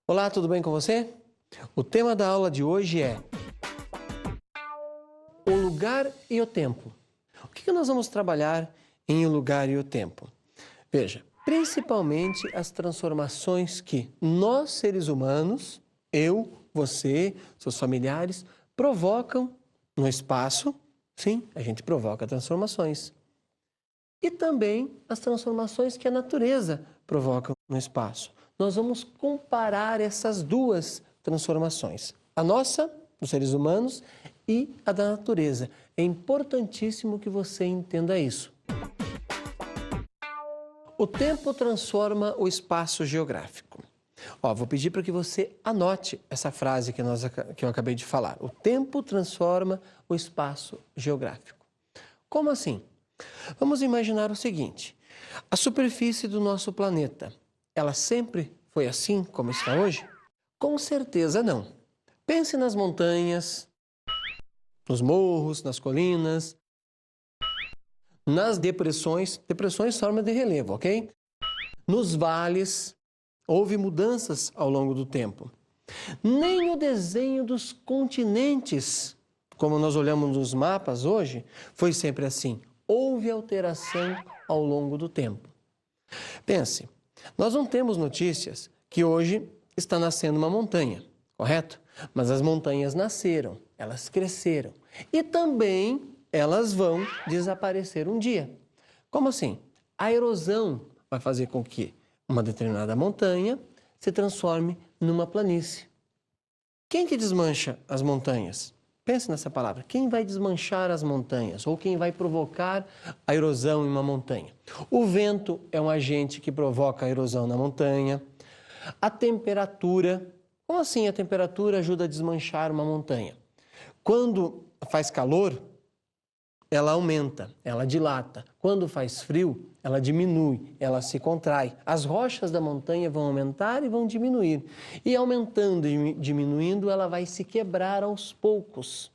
Olá, tudo bem com você? O tema da aula de hoje é o lugar e o tempo. O que nós vamos trabalhar em o lugar e o tempo? Veja, principalmente as transformações que nós, seres humanos, eu, você, seus familiares, provocam no espaço. Sim, a gente provoca transformações. E também as transformações que a natureza provoca no espaço. Nós vamos comparar essas duas transformações. A nossa, dos seres humanos, e a da natureza. É importantíssimo que você entenda isso. O tempo transforma o espaço geográfico. Vou pedir para que você anote essa frase que eu acabei de falar. O tempo transforma o espaço geográfico. Como assim? Vamos imaginar o seguinte. A superfície do nosso planeta, ela sempre foi assim como está hoje? Com certeza não. Pense nas montanhas, nos morros, nas colinas, nas depressões forma de relevo, ok? Nos vales, houve mudanças ao longo do tempo. Nem o desenho dos continentes, como nós olhamos nos mapas hoje, foi sempre assim. Houve alteração ao longo do tempo. Pense, nós não temos notícias que hoje está nascendo uma montanha, correto? Mas as montanhas nasceram, elas cresceram e também elas vão desaparecer um dia. Como assim? A erosão vai fazer com que uma determinada montanha se transforme numa planície. Quem que desmancha as montanhas? Pense nessa palavra. Quem vai desmanchar as montanhas ou quem vai provocar a erosão em uma montanha? O vento é um agente que provoca a erosão na montanha. A temperatura. Como assim a temperatura ajuda a desmanchar uma montanha? Quando faz calor, ela aumenta, ela dilata. Quando faz frio, ela diminui, ela se contrai. As rochas da montanha vão aumentar e vão diminuir. E aumentando e diminuindo, ela vai se quebrar aos poucos.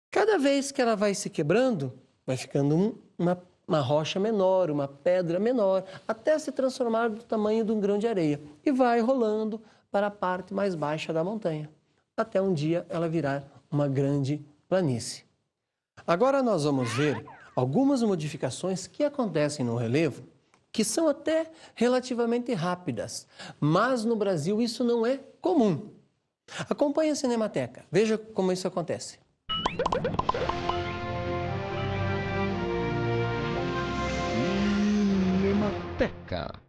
Cada vez que ela vai se quebrando, vai ficando uma rocha menor, uma pedra menor, até se transformar do tamanho de um grão de areia. E vai rolando para a parte mais baixa da montanha, até um dia ela virar uma grande planície. Agora nós vamos ver algumas modificações que acontecem no relevo, que são até relativamente rápidas, mas no Brasil isso não é comum. Acompanhe a Cinemateca, veja como isso acontece. Cinemateca.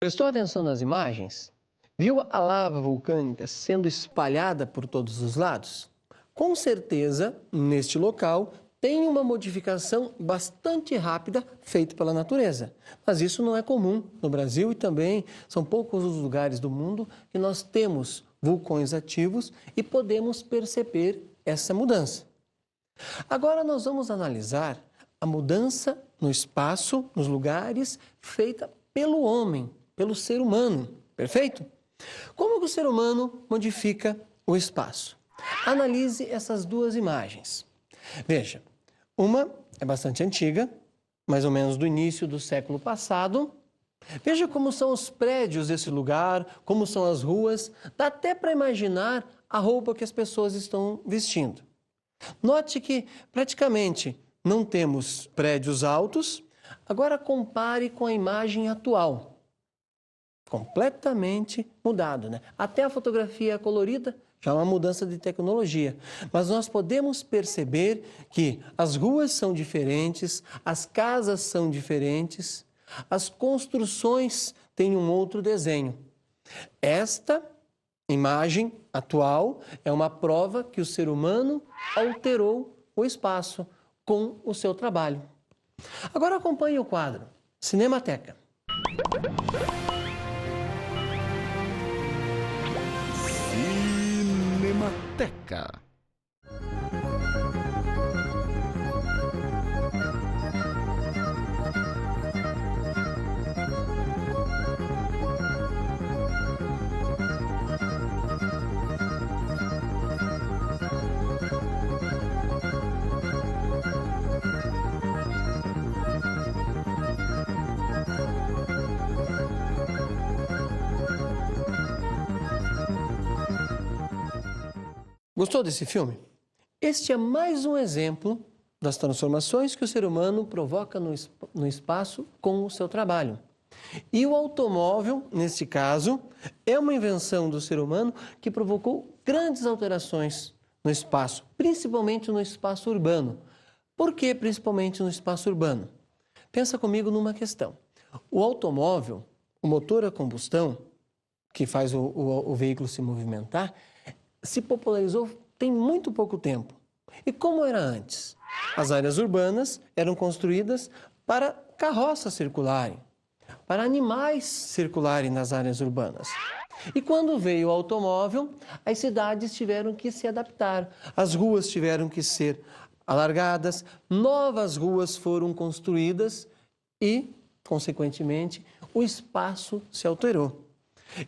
Prestou atenção nas imagens? Viu a lava vulcânica sendo espalhada por todos os lados? Com certeza, neste local, tem uma modificação bastante rápida feita pela natureza. Mas isso não é comum no Brasil e também são poucos os lugares do mundo que nós temos vulcões ativos e podemos perceber essa mudança. Agora nós vamos analisar a mudança no espaço, nos lugares, feita pelo homem, pelo ser humano, perfeito? Como que o ser humano modifica o espaço? Analise essas duas imagens. Veja, uma é bastante antiga, mais ou menos do início do século passado. Veja como são os prédios desse lugar, como são as ruas. Dá até para imaginar a roupa que as pessoas estão vestindo. Note que praticamente não temos prédios altos, Agora compare com a imagem atual. Completamente mudado, né? Até a fotografia colorida já é uma mudança de tecnologia. Mas nós podemos perceber que as ruas são diferentes, as casas são diferentes, as construções têm um outro desenho. Esta imagem atual é uma prova que o ser humano alterou o espaço com o seu trabalho. Agora acompanhe o quadro Cinemateca. Cinemateca. Gostou desse filme? Este é mais um exemplo das transformações que o ser humano provoca no espaço com o seu trabalho. E o automóvel, neste caso, é uma invenção do ser humano que provocou grandes alterações no espaço, principalmente no espaço urbano. Por que principalmente no espaço urbano? Pensa comigo numa questão. O automóvel, o motor a combustão, que faz o veículo se movimentar, se popularizou tem muito pouco tempo. E como era antes? As áreas urbanas eram construídas para carroças circularem, para animais circularem nas áreas urbanas. E quando veio o automóvel, as cidades tiveram que se adaptar, as ruas tiveram que ser alargadas, novas ruas foram construídas e, consequentemente, o espaço se alterou.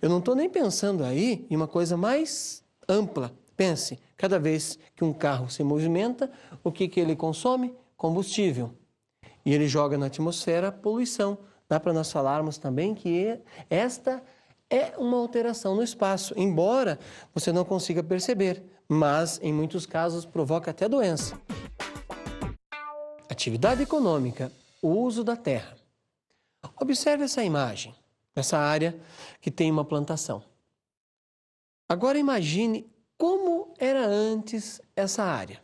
Eu não estou nem pensando aí em uma coisa mais ampla. Pense, cada vez que um carro se movimenta, o que ele consome? Combustível. E ele joga na atmosfera poluição. Dá para nós falarmos também que esta é uma alteração no espaço, embora você não consiga perceber, mas em muitos casos provoca até doença. Atividade econômica, o uso da terra. Observe essa imagem, essa área que tem uma plantação. Agora imagine como era antes essa área.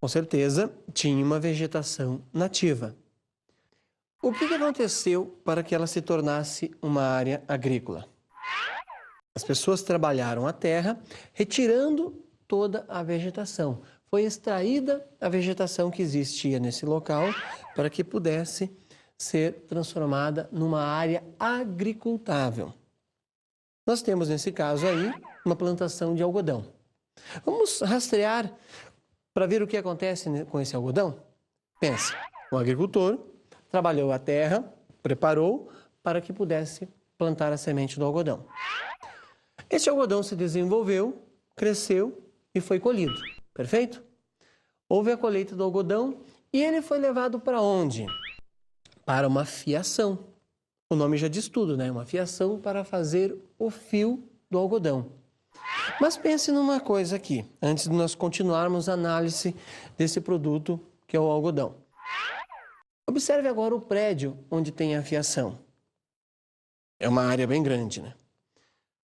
Com certeza tinha uma vegetação nativa. O que aconteceu para que ela se tornasse uma área agrícola? As pessoas trabalharam a terra, retirando toda a vegetação. Foi extraída a vegetação que existia nesse local para que pudesse ser transformada numa área agricultável. Nós temos, nesse caso aí, uma plantação de algodão. Vamos rastrear para ver o que acontece com esse algodão? Pense, o agricultor trabalhou a terra, preparou para que pudesse plantar a semente do algodão. Esse algodão se desenvolveu, cresceu e foi colhido, perfeito? Houve a colheita do algodão e ele foi levado para onde? Para uma fiação. O nome já diz tudo, né? Uma fiação para fazer o fio do algodão. Mas pense numa coisa aqui, antes de nós continuarmos a análise desse produto que é o algodão. Observe agora o prédio onde tem a fiação. É uma área bem grande, né?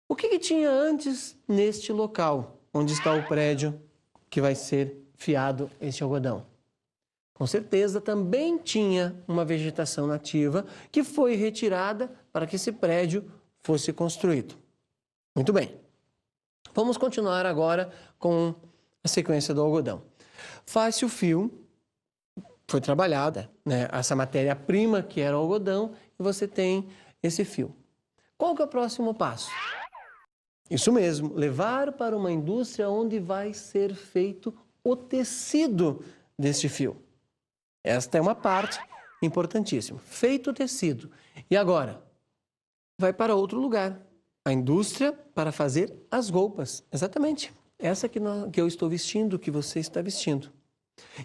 O que tinha antes neste local, onde está o prédio que vai ser fiado este algodão? Com certeza também tinha uma vegetação nativa que foi retirada para que esse prédio fosse construído. Muito bem. Vamos continuar agora com a sequência do algodão. Faz-se o fio, foi trabalhada, né, essa matéria-prima que era o algodão, e você tem esse fio. Qual que é o próximo passo? Isso mesmo, levar para uma indústria onde vai ser feito o tecido deste fio. Esta é uma parte importantíssima. Feito o tecido. E agora? Vai para outro lugar. A indústria para fazer as roupas. Exatamente. Essa que eu estou vestindo, que você está vestindo.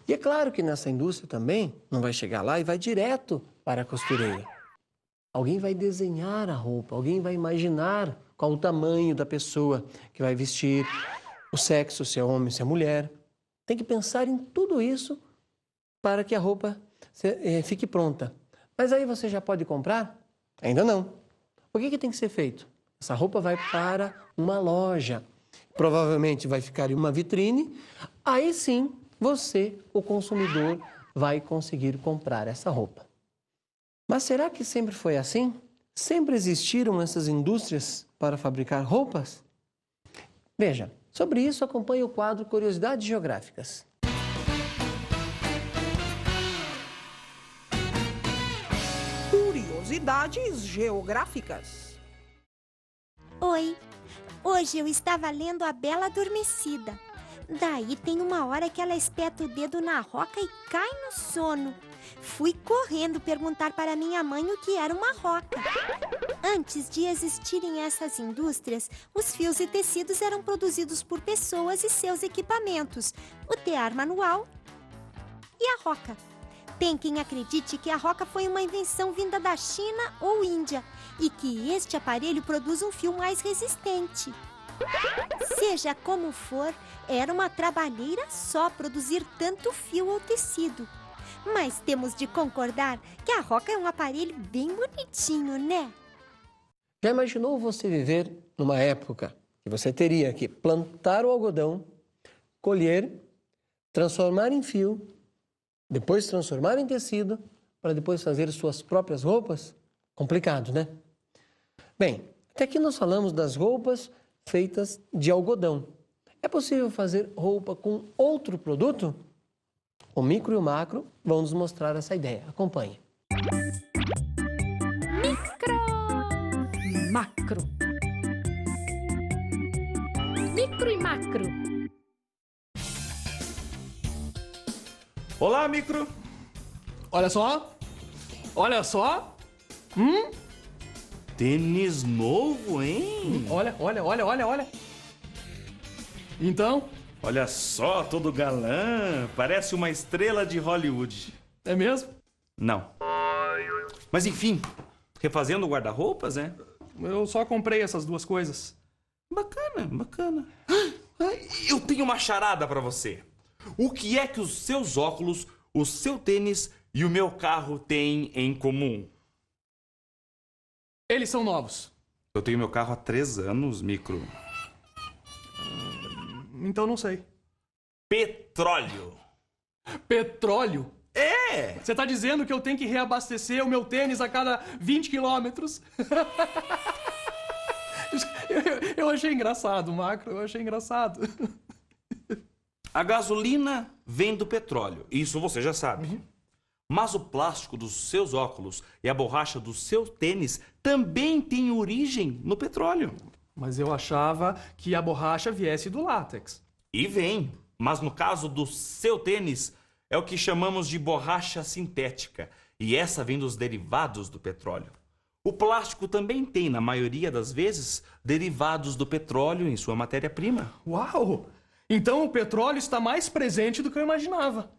E é claro que nessa indústria também não vai chegar lá e vai direto para a costureira. Alguém vai desenhar a roupa, alguém vai imaginar qual o tamanho da pessoa que vai vestir, o sexo, se é homem, se é mulher. Tem que pensar em tudo isso para que a roupa fique pronta. Mas aí você já pode comprar? Ainda não. O que tem que ser feito? Essa roupa vai para uma loja. Provavelmente vai ficar em uma vitrine. Aí sim, você, o consumidor, vai conseguir comprar essa roupa. Mas será que sempre foi assim? Sempre existiram essas indústrias para fabricar roupas? Veja, sobre isso acompanhe o quadro Curiosidades Geográficas. Curiosidades Geográficas. Oi, hoje eu estava lendo A Bela Adormecida. Daí tem uma hora que ela espeta o dedo na roca e cai no sono. Fui correndo perguntar para minha mãe o que era uma roca. Antes de existirem essas indústrias, os fios e tecidos eram produzidos por pessoas e seus equipamentos, o tear manual e a roca. Tem quem acredite que a roca foi uma invenção vinda da China ou Índia e que este aparelho produz um fio mais resistente. Seja como for, era uma trabalheira só produzir tanto fio ou tecido. Mas temos de concordar que a roca é um aparelho bem bonitinho, né? Já imaginou você viver numa época que você teria que plantar o algodão, colher, transformar em fio, depois transformar em tecido, para depois fazer suas próprias roupas? Complicado, né? Bem, até aqui nós falamos das roupas feitas de algodão. É possível fazer roupa com outro produto? O micro e o macro vão nos mostrar essa ideia. Acompanhe. Micro, macro. Micro e macro. Olá, micro. Olha só. Olha só. Tênis novo, hein? Olha. Então, Olha só, todo galã. Parece uma estrela de Hollywood. é mesmo? Não. Mas enfim, refazendo o guarda-roupas, né? Eu só comprei essas duas coisas. Bacana. Eu tenho uma charada pra você. O que é que os seus óculos, o seu tênis e o meu carro têm em comum? Eles são novos. Eu tenho meu carro há 3 anos, micro. Então não sei. Petróleo. Petróleo? É! Você tá dizendo que eu tenho que reabastecer o meu tênis a cada 20 quilômetros? Eu achei engraçado, Macro. Eu achei engraçado. A gasolina vem do petróleo, isso você já sabe. Mas o plástico dos seus óculos e a borracha do seu tênis também têm origem no petróleo. Mas eu achava que a borracha viesse do látex. E vem, mas no caso do seu tênis, é o que chamamos de borracha sintética, e essa vem dos derivados do petróleo. O plástico também tem, na maioria das vezes, derivados do petróleo em sua matéria-prima. Uau! Então o petróleo está mais presente do que eu imaginava.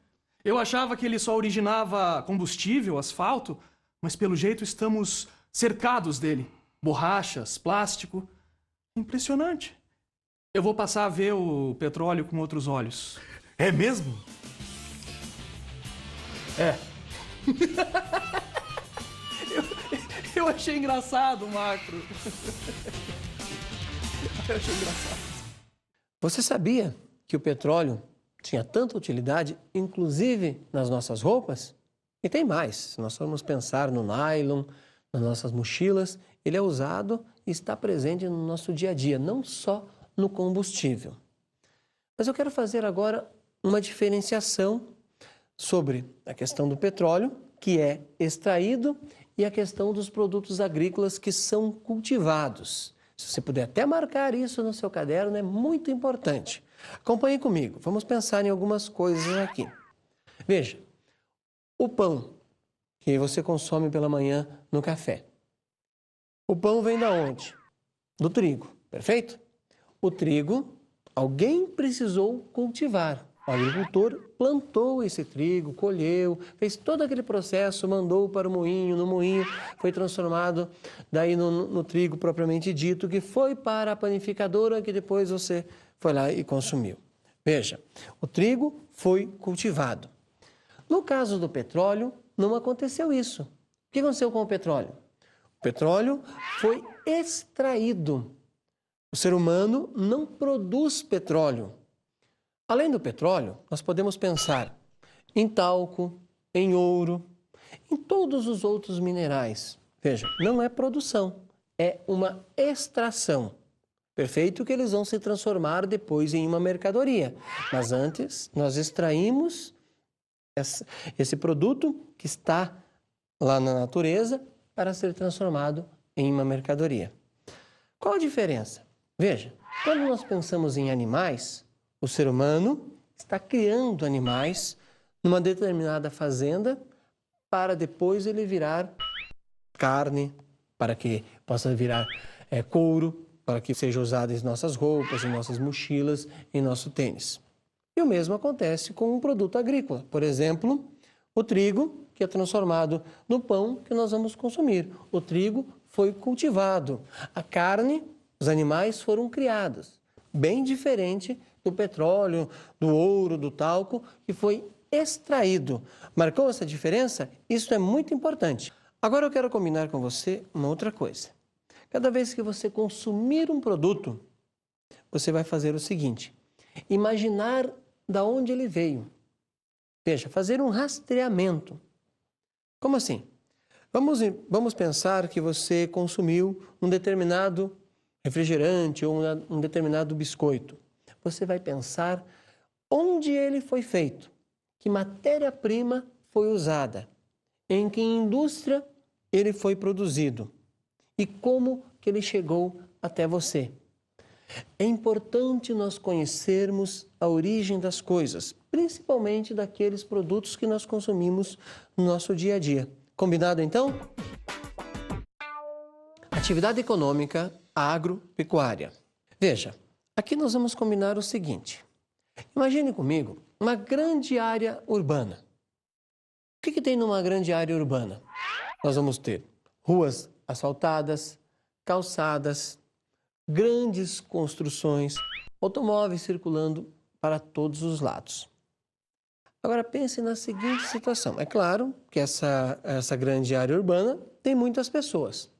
Eu achava que ele só originava combustível, asfalto, mas pelo jeito estamos cercados dele. Borrachas, plástico. Impressionante. Eu vou passar a ver o petróleo com outros olhos. É mesmo? É. Eu achei engraçado, Macro. Eu achei engraçado. Você sabia que o petróleo tinha tanta utilidade, inclusive nas nossas roupas? E tem mais. Se nós formos pensar no nylon, nas nossas mochilas, ele é usado e está presente no nosso dia a dia, não só no combustível. Mas eu quero fazer agora uma diferenciação sobre a questão do petróleo, que é extraído, e a questão dos produtos agrícolas que são cultivados. Se você puder até marcar isso no seu caderno, é muito importante. Acompanhe comigo, vamos pensar em algumas coisas aqui. Veja, o pão que você consome pela manhã no café. O pão vem da onde? Do trigo, perfeito? O trigo, alguém precisou cultivar. O agricultor plantou esse trigo, colheu, fez todo aquele processo, mandou para o moinho, no moinho foi transformado daí no trigo propriamente dito, que foi para a panificadora, que depois você foi lá e consumiu. Veja, o trigo foi cultivado. No caso do petróleo, não aconteceu isso. O que aconteceu com o petróleo? O petróleo foi extraído. O ser humano não produz petróleo. Além do petróleo, nós podemos pensar em talco, em ouro, em todos os outros minerais. Veja, não é produção, é uma extração. Perfeito que eles vão se transformar depois em uma mercadoria. Mas antes, nós extraímos esse produto que está lá na natureza para ser transformado em uma mercadoria. Qual a diferença? Veja, quando nós pensamos em animais, o ser humano está criando animais numa determinada fazenda para depois ele virar carne, para que possa virar couro, para que seja usado em nossas roupas, em nossas mochilas, em nosso tênis. E o mesmo acontece com um produto agrícola. Por exemplo, o trigo, que é transformado no pão que nós vamos consumir. O trigo foi cultivado. A carne, os animais foram criados. Bem diferente do petróleo, do ouro, do talco, que foi extraído. Marcou essa diferença? Isso é muito importante. Agora eu quero combinar com você uma outra coisa. Cada vez que você consumir um produto, você vai fazer o seguinte: imaginar da onde ele veio. Veja, fazer um rastreamento. Como assim? Vamos pensar que você consumiu um determinado refrigerante ou um determinado biscoito. Você vai pensar onde ele foi feito, que matéria-prima foi usada, em que indústria ele foi produzido e como que ele chegou até você. É importante nós conhecermos a origem das coisas, principalmente daqueles produtos que nós consumimos no nosso dia a dia. Combinado, então? Atividade econômica agropecuária. Veja, aqui nós vamos combinar o seguinte. Imagine comigo uma grande área urbana. O que tem numa grande área urbana? Nós vamos ter ruas asfaltadas, calçadas, grandes construções, automóveis circulando para todos os lados. Agora pense na seguinte situação. É claro que essa grande área urbana tem muitas pessoas.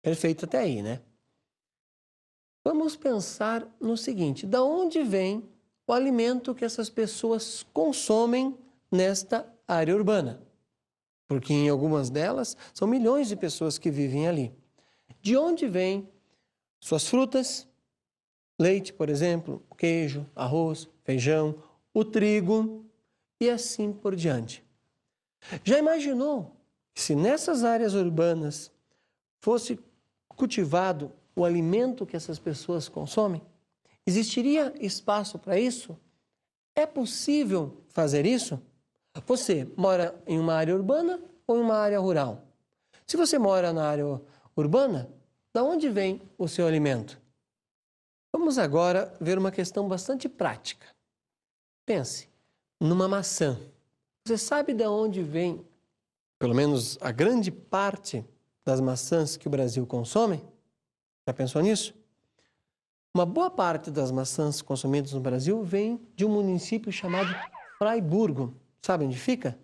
Perfeito até aí, né? Vamos pensar no seguinte: da onde vem o alimento que essas pessoas consomem nesta área urbana? Porque em algumas delas são milhões de pessoas que vivem ali. De onde vêm suas frutas, leite, por exemplo, queijo, arroz, feijão, o trigo e assim por diante. Já imaginou se nessas áreas urbanas fosse cultivado o alimento que essas pessoas consomem? Existiria espaço para isso? É possível fazer isso? Você mora em uma área urbana ou em uma área rural? Se você mora na área urbana, de onde vem o seu alimento? Vamos agora ver uma questão bastante prática. Pense numa maçã. Você sabe de onde vem, pelo menos a grande parte das maçãs que o Brasil consome? Já pensou nisso? Uma boa parte das maçãs consumidas no Brasil vem de um município chamado Fraiburgo. Sabe onde fica?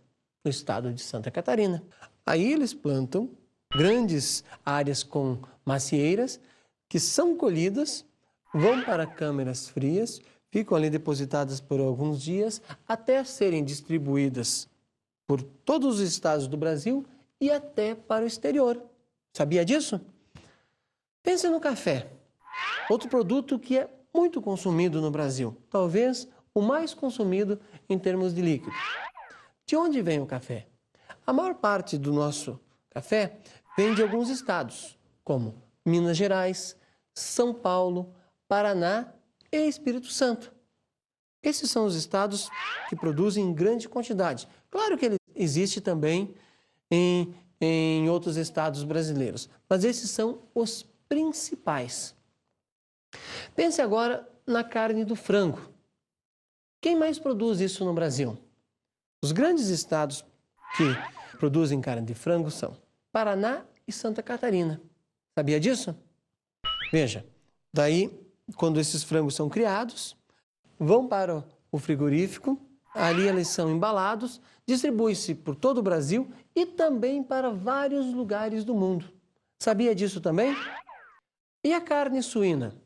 No estado de Santa Catarina. Aí eles plantam grandes áreas com macieiras que são colhidas, vão para câmeras frias, ficam ali depositadas por alguns dias até serem distribuídas por todos os estados do Brasil e até para o exterior. Sabia disso? Pense no café, outro produto que é muito consumido no Brasil, talvez o mais consumido em termos de líquido. De onde vem o café? A maior parte do nosso café vem de alguns estados, como Minas Gerais, São Paulo, Paraná e Espírito Santo. Esses são os estados que produzem em grande quantidade. Claro que ele existe também em outros estados brasileiros, mas esses são os principais. Pense agora na carne do frango. Quem mais produz isso no Brasil? Os grandes estados que produzem carne de frango são Paraná e Santa Catarina. Sabia disso? Veja, daí, quando esses frangos são criados, vão para o frigorífico, ali eles são embalados, distribui-se por todo o Brasil e também para vários lugares do mundo. Sabia disso também? E a carne suína?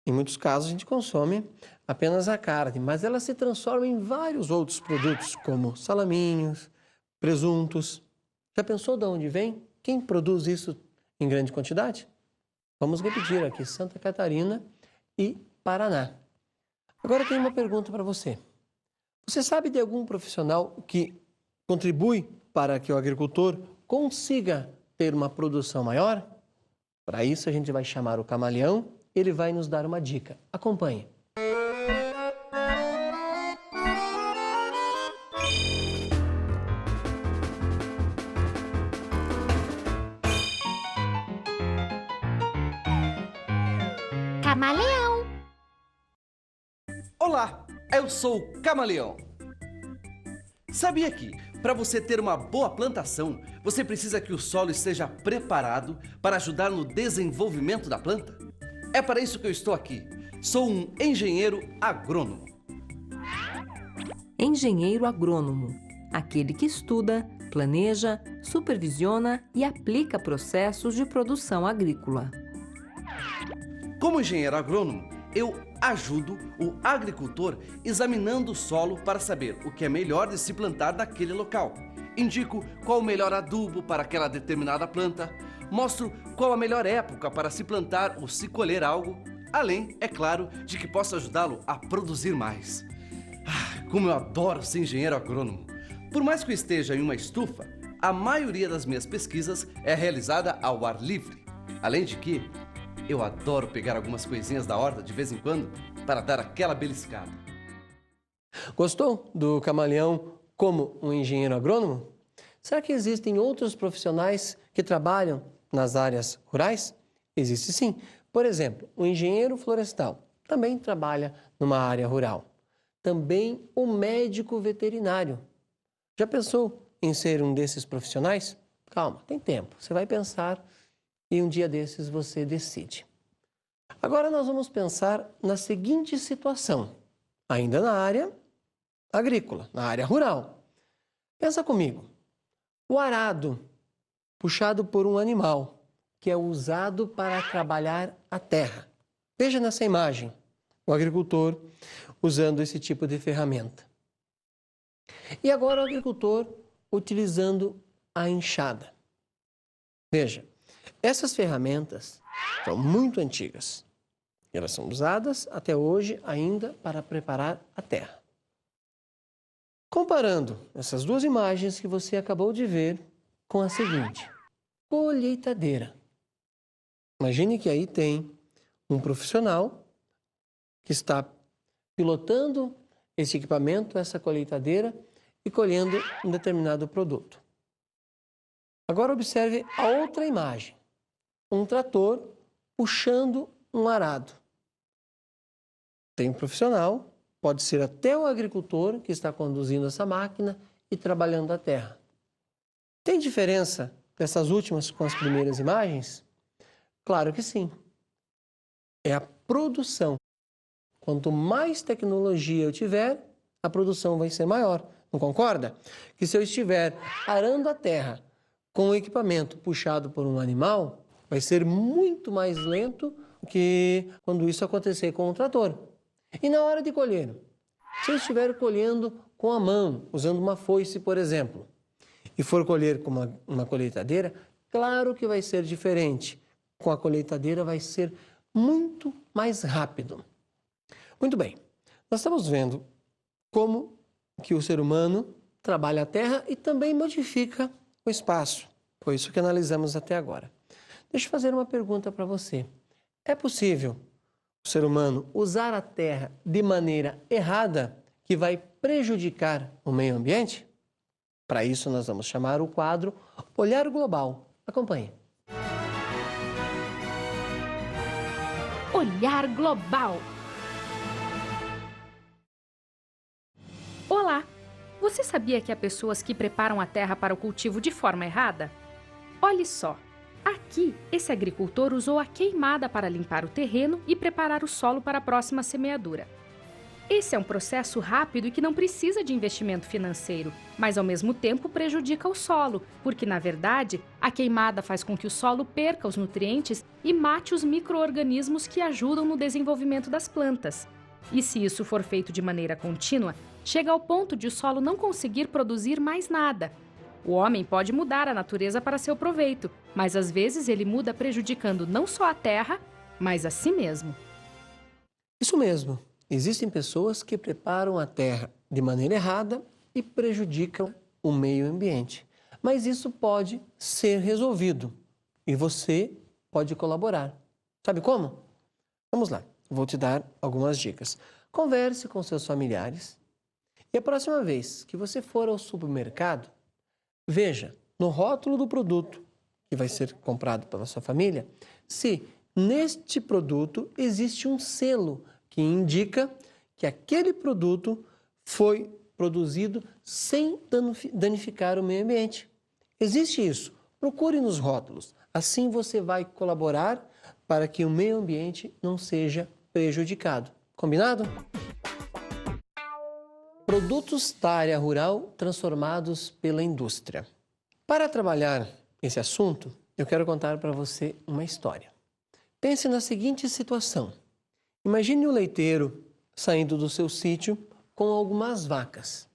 Em muitos casos a gente consome apenas a carne, mas ela se transforma em vários outros produtos, como salaminhos, presuntos. Já pensou de onde vem? Quem produz isso em grande quantidade? Vamos repetir aqui, Santa Catarina e Paraná. Agora tem uma pergunta para você. Você sabe de algum profissional que contribui para que o agricultor consiga ter uma produção maior? Para isso a gente vai chamar o camaleão, ele vai nos dar uma dica. Acompanhe. Camaleão. Olá, eu sou o Camaleão. Sabia que, para você ter uma boa plantação, você precisa que o solo esteja preparado para ajudar no desenvolvimento da planta? É para isso que eu estou aqui. Sou um engenheiro agrônomo. Engenheiro agrônomo, aquele que estuda, planeja, supervisiona e aplica processos de produção agrícola. Como engenheiro agrônomo, eu ajudo o agricultor examinando o solo para saber o que é melhor de se plantar naquele local. Indico qual o melhor adubo para aquela determinada planta, mostro qual a melhor época para se plantar ou se colher algo, além, é claro, de que posso ajudá-lo a produzir mais. Como eu adoro ser engenheiro agrônomo! Por mais que eu esteja em uma estufa, a maioria das minhas pesquisas é realizada ao ar livre. Além de que, eu adoro pegar algumas coisinhas da horta de vez em quando para dar aquela beliscada. Gostou do camaleão como um engenheiro agrônomo? Será que existem outros profissionais que trabalham nas áreas rurais? Existe sim. Por exemplo, o engenheiro florestal também trabalha numa área rural. Também o médico veterinário. Já pensou em ser um desses profissionais? Calma, tem tempo. Você vai pensar e um dia desses você decide. Agora nós vamos pensar na seguinte situação, ainda na área agrícola, na área rural. Pensa comigo, o arado puxado por um animal que é usado para trabalhar a terra. Veja nessa imagem o agricultor usando esse tipo de ferramenta. E agora o agricultor utilizando a enxada. Veja, essas ferramentas são muito antigas. Elas são usadas até hoje ainda para preparar a terra. Comparando essas duas imagens que você acabou de ver com a seguinte, colheitadeira. Imagine que aí tem um profissional que está pilotando esse equipamento, essa colheitadeira, e colhendo um determinado produto. Agora observe a outra imagem. Um trator puxando um arado. Tem um profissional, pode ser até o agricultor que está conduzindo essa máquina e trabalhando a terra. Tem diferença dessas últimas com as primeiras imagens? Claro que sim. É a produção. Quanto mais tecnologia eu tiver, a produção vai ser maior. Não concorda? Que se eu estiver arando a terra com o equipamento puxado por um animal, vai ser muito mais lento que quando isso acontecer com um trator. E na hora de colher? Se eu estiver colhendo com a mão, usando uma foice, por exemplo, e for colher com uma colheitadeira, claro que vai ser diferente. Com a colheitadeira vai ser muito mais rápido. Muito bem, nós estamos vendo como que o ser humano trabalha a terra e também modifica o espaço. Foi isso que analisamos até agora. Deixa eu fazer uma pergunta para você. É possível o ser humano usar a terra de maneira errada que vai prejudicar o meio ambiente? Para isso, nós vamos chamar o quadro Olhar Global. Acompanhe. Olhar Global. Olá! Você sabia que há pessoas que preparam a terra para o cultivo de forma errada? Olhe só! Aqui, esse agricultor usou a queimada para limpar o terreno e preparar o solo para a próxima semeadura. Esse é um processo rápido e que não precisa de investimento financeiro, mas ao mesmo tempo prejudica o solo, porque na verdade a queimada faz com que o solo perca os nutrientes e mate os micro-organismos que ajudam no desenvolvimento das plantas. E se isso for feito de maneira contínua, chega ao ponto de o solo não conseguir produzir mais nada. O homem pode mudar a natureza para seu proveito, mas às vezes ele muda prejudicando não só a terra, mas a si mesmo. Isso mesmo. Existem pessoas que preparam a terra de maneira errada e prejudicam o meio ambiente. Mas isso pode ser resolvido e você pode colaborar. Sabe como? Vamos lá, vou te dar algumas dicas. Converse com seus familiares e a próxima vez que você for ao supermercado, veja no rótulo do produto que vai ser comprado pela sua família se neste produto existe um selo que indica que aquele produto foi produzido sem danificar o meio ambiente. Existe isso. Procure nos rótulos. Assim você vai colaborar para que o meio ambiente não seja prejudicado. Combinado? Produtos da área rural transformados pela indústria. Para trabalhar esse assunto, eu quero contar para você uma história. Pense na seguinte situação. Imagine o leiteiro saindo do seu sítio com algumas vacas.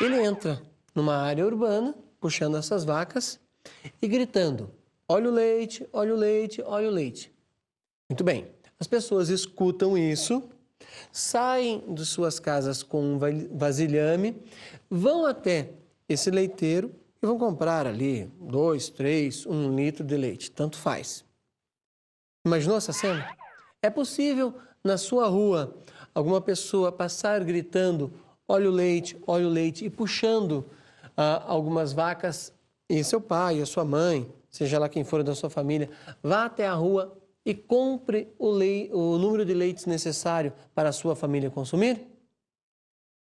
Ele entra numa área urbana, puxando essas vacas e gritando: olha o leite, olha o leite, olha o leite. Muito bem, as pessoas escutam isso, saem de suas casas com um vasilhame, vão até esse leiteiro e vão comprar ali 2, 3, 1 litro de leite, tanto faz. Imaginou essa cena? É possível, na sua rua, alguma pessoa passar gritando olha o leite e puxando algumas vacas e seu pai, a sua mãe, seja lá quem for da sua família, vá até a rua e compre o número de leites necessário para a sua família consumir?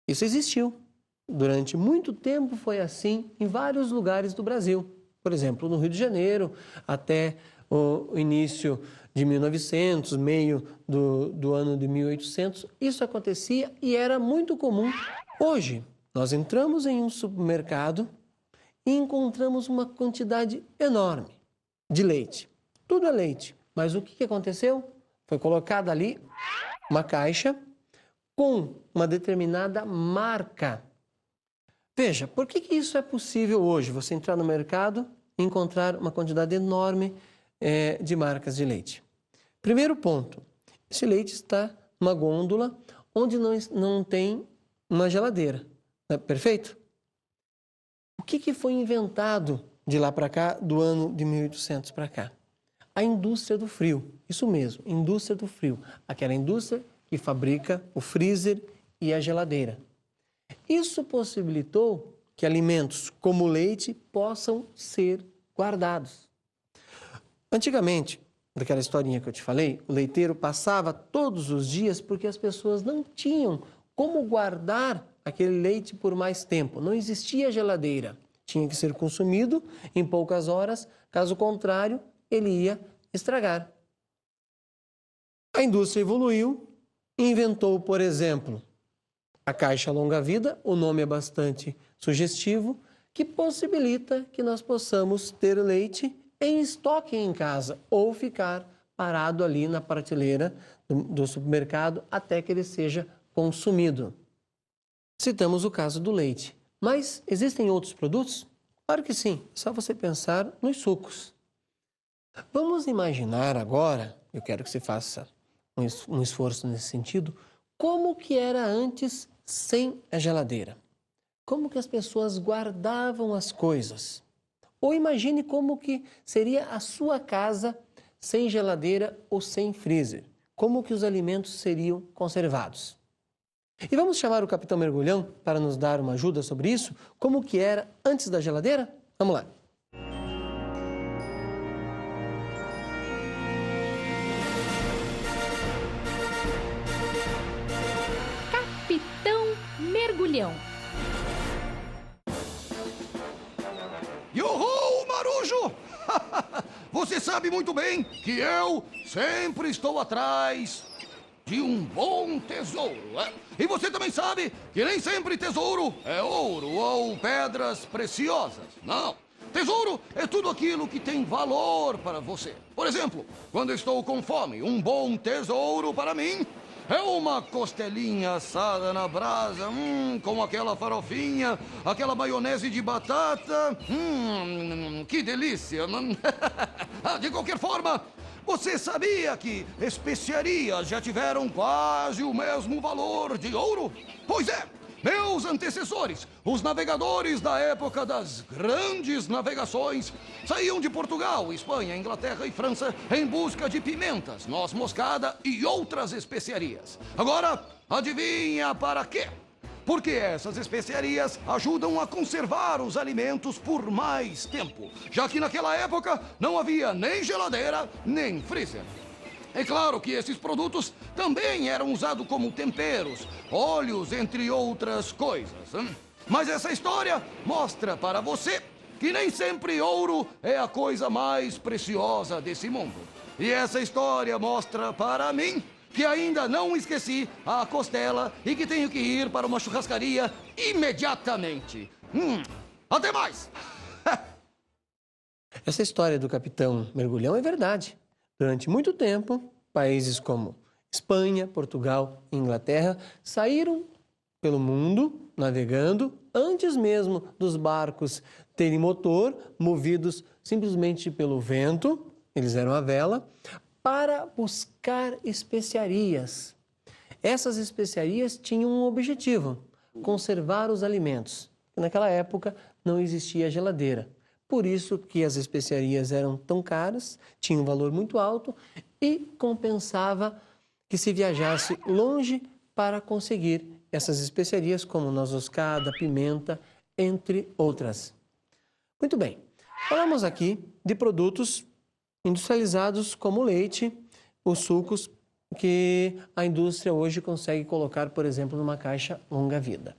Isso existiu. Durante muito tempo foi assim em vários lugares do Brasil. Por exemplo, no Rio de Janeiro, até o início de 1900, meio do ano de 1800, isso acontecia e era muito comum. Hoje, nós entramos em um supermercado e encontramos uma quantidade enorme de leite. Tudo é leite, mas o que aconteceu? Foi colocada ali uma caixa com uma determinada marca. Veja, por que isso é possível hoje? Você entrar no mercado e encontrar uma quantidade enorme de marcas de leite. Primeiro ponto, esse leite está numa gôndola onde não tem uma geladeira, não é perfeito? O que foi inventado de lá para cá, do ano de 1800 para cá? A indústria do frio, isso mesmo, indústria do frio, aquela indústria que fabrica o freezer e a geladeira. Isso possibilitou que alimentos como o leite possam ser guardados. Antigamente, daquela historinha que eu te falei, o leiteiro passava todos os dias porque as pessoas não tinham como guardar aquele leite por mais tempo. Não existia geladeira. Tinha que ser consumido em poucas horas, caso contrário, ele ia estragar. A indústria evoluiu e inventou, por exemplo, a caixa longa-vida, o nome é bastante sugestivo, que possibilita que nós possamos ter leite em estoque em casa ou ficar parado ali na prateleira do supermercado até que ele seja consumido. Citamos o caso do leite, mas existem outros produtos? Claro que sim, é só você pensar nos sucos. Vamos imaginar agora, eu quero que você faça um esforço nesse sentido, como que era antes sem a geladeira. Como que as pessoas guardavam as coisas. Ou imagine como que seria a sua casa sem geladeira ou sem freezer. Como que os alimentos seriam conservados. E vamos chamar o Capitão Mergulhão para nos dar uma ajuda sobre isso? Como que era antes da geladeira? Vamos lá. Capitão Mergulhão. Yuhu, Marujo! Você sabe muito bem que eu sempre estou atrás de um bom tesouro. E você também sabe que nem sempre tesouro é ouro ou pedras preciosas. Não. Tesouro é tudo aquilo que tem valor para você. Por exemplo, quando estou com fome, um bom tesouro para mim é uma costelinha assada na brasa, com aquela farofinha, aquela maionese de batata. Que delícia! De qualquer forma, você sabia que especiarias já tiveram quase o mesmo valor de ouro? Pois é! Meus antecessores, os navegadores da época das grandes navegações, saíam de Portugal, Espanha, Inglaterra e França em busca de pimentas, noz moscada e outras especiarias. Agora, adivinha para quê? Porque essas especiarias ajudam a conservar os alimentos por mais tempo, já que naquela época não havia nem geladeira, nem freezer. É claro que esses produtos também eram usados como temperos, óleos, entre outras coisas. Mas essa história mostra para você que nem sempre ouro é a coisa mais preciosa desse mundo. E essa história mostra para mim que ainda não esqueci a costela e que tenho que ir para uma churrascaria imediatamente. Até mais! Essa história do capitão mergulhão é verdade. Durante muito tempo, países como Espanha, Portugal e Inglaterra saíram pelo mundo navegando antes mesmo dos barcos terem motor, movidos simplesmente pelo vento, eles eram a vela, para buscar especiarias. Essas especiarias tinham um objetivo: conservar os alimentos. Naquela época não existia geladeira. Por isso que as especiarias eram tão caras, tinham um valor muito alto e compensava que se viajasse longe para conseguir essas especiarias como noz moscada, pimenta, entre outras. Muito bem, falamos aqui de produtos industrializados como o leite, os sucos que a indústria hoje consegue colocar, por exemplo, numa caixa longa-vida.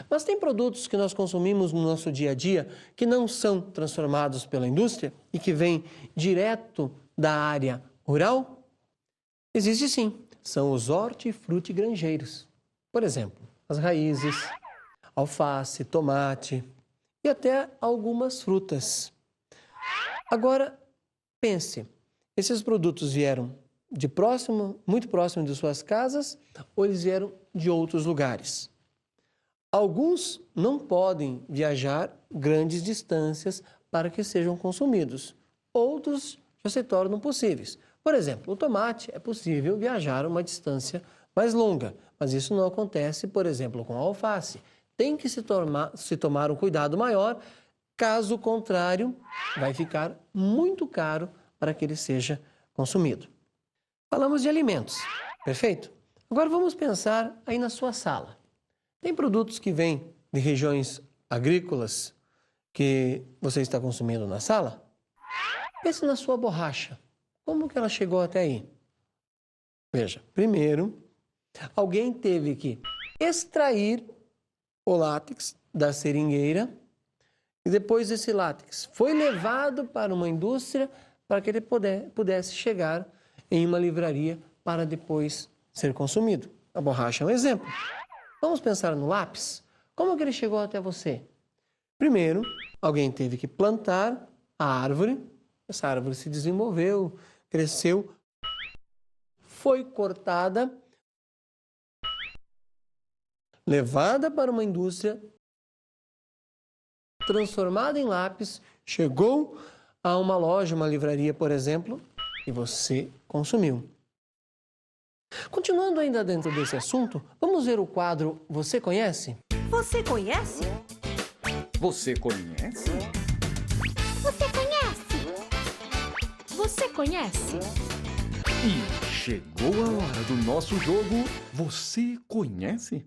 Mas tem produtos que nós consumimos no nosso dia a dia que não são transformados pela indústria e que vêm direto da área rural? Existe sim, são os hortifrutigranjeiros. Por exemplo, as raízes, alface, tomate e até algumas frutas. Agora, pense, esses produtos vieram de próximo, muito próximo de suas casas ou eles vieram de outros lugares? Alguns não podem viajar grandes distâncias para que sejam consumidos. Outros já se tornam possíveis. Por exemplo, o tomate é possível viajar uma distância mais longa, mas isso não acontece, por exemplo, com a alface. Tem que se tomar um cuidado maior, caso contrário, vai ficar muito caro para que ele seja consumido. Falamos de alimentos, perfeito? Agora vamos pensar aí na sua sala. Tem produtos que vêm de regiões agrícolas que você está consumindo na sala? Pense na sua borracha. Como que ela chegou até aí? Veja, primeiro, alguém teve que extrair o látex da seringueira e depois esse látex foi levado para uma indústria para que ele pudesse chegar em uma livraria para depois ser consumido. A borracha é um exemplo. Vamos pensar no lápis? Como que ele chegou até você? Primeiro, alguém teve que plantar a árvore. Essa árvore se desenvolveu, cresceu, foi cortada, levada para uma indústria, transformada em lápis, chegou a uma loja, uma livraria, por exemplo, e você consumiu. Continuando ainda dentro desse assunto, vamos ver o quadro Você Conhece? Você conhece? Você conhece? Você conhece? Você conhece? E chegou a hora do nosso jogo Você Conhece?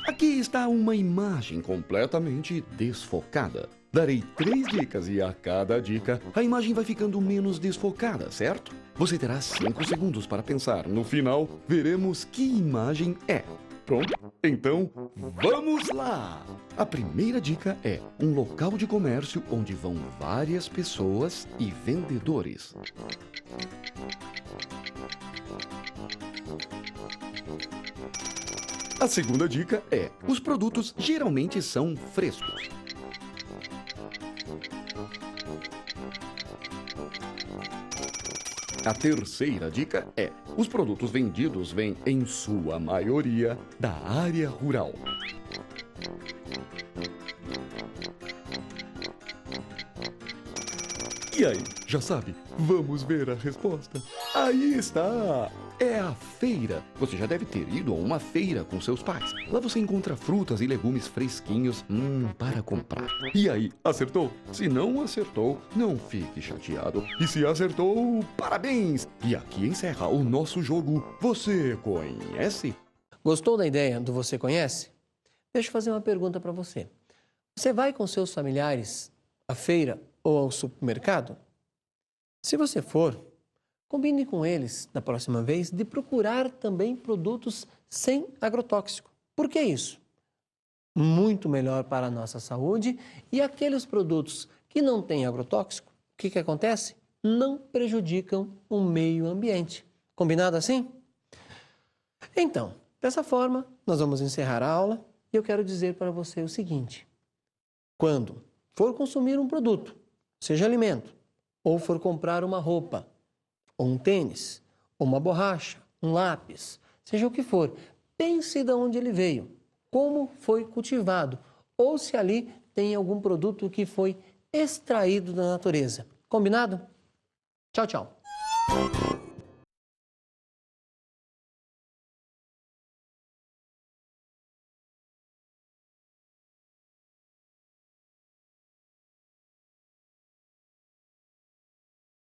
Aqui está uma imagem completamente desfocada. Darei 3 dicas e a cada dica a imagem vai ficando menos desfocada, certo? Você terá 5 segundos para pensar. No final, veremos que imagem é. Pronto? Então, vamos lá! A primeira dica é um local de comércio onde vão várias pessoas e vendedores. A segunda dica é: os produtos geralmente são frescos. A terceira dica é: os produtos vendidos vêm, em sua maioria, da área rural. E aí, já sabe? Vamos ver a resposta. Aí está! É a feira. Você já deve ter ido a uma feira com seus pais. Lá você encontra frutas e legumes fresquinhos para comprar. E aí, acertou? Se não acertou, não fique chateado. E se acertou, parabéns! E aqui encerra o nosso jogo Você Conhece? Gostou da ideia do Você Conhece? Deixa eu fazer uma pergunta para você. Você vai com seus familiares à feira ou ao supermercado? Se você for, combine com eles, da próxima vez, de procurar também produtos sem agrotóxico. Por que isso? Muito melhor para a nossa saúde, e aqueles produtos que não têm agrotóxico, o que acontece? Não prejudicam o meio ambiente. Combinado assim? Então, dessa forma, nós vamos encerrar a aula e eu quero dizer para você o seguinte: quando for consumir um produto, seja alimento, ou for comprar uma roupa, ou um tênis, ou uma borracha, um lápis, seja o que for, pense de onde ele veio, como foi cultivado, ou se ali tem algum produto que foi extraído da natureza. Combinado? Tchau, tchau.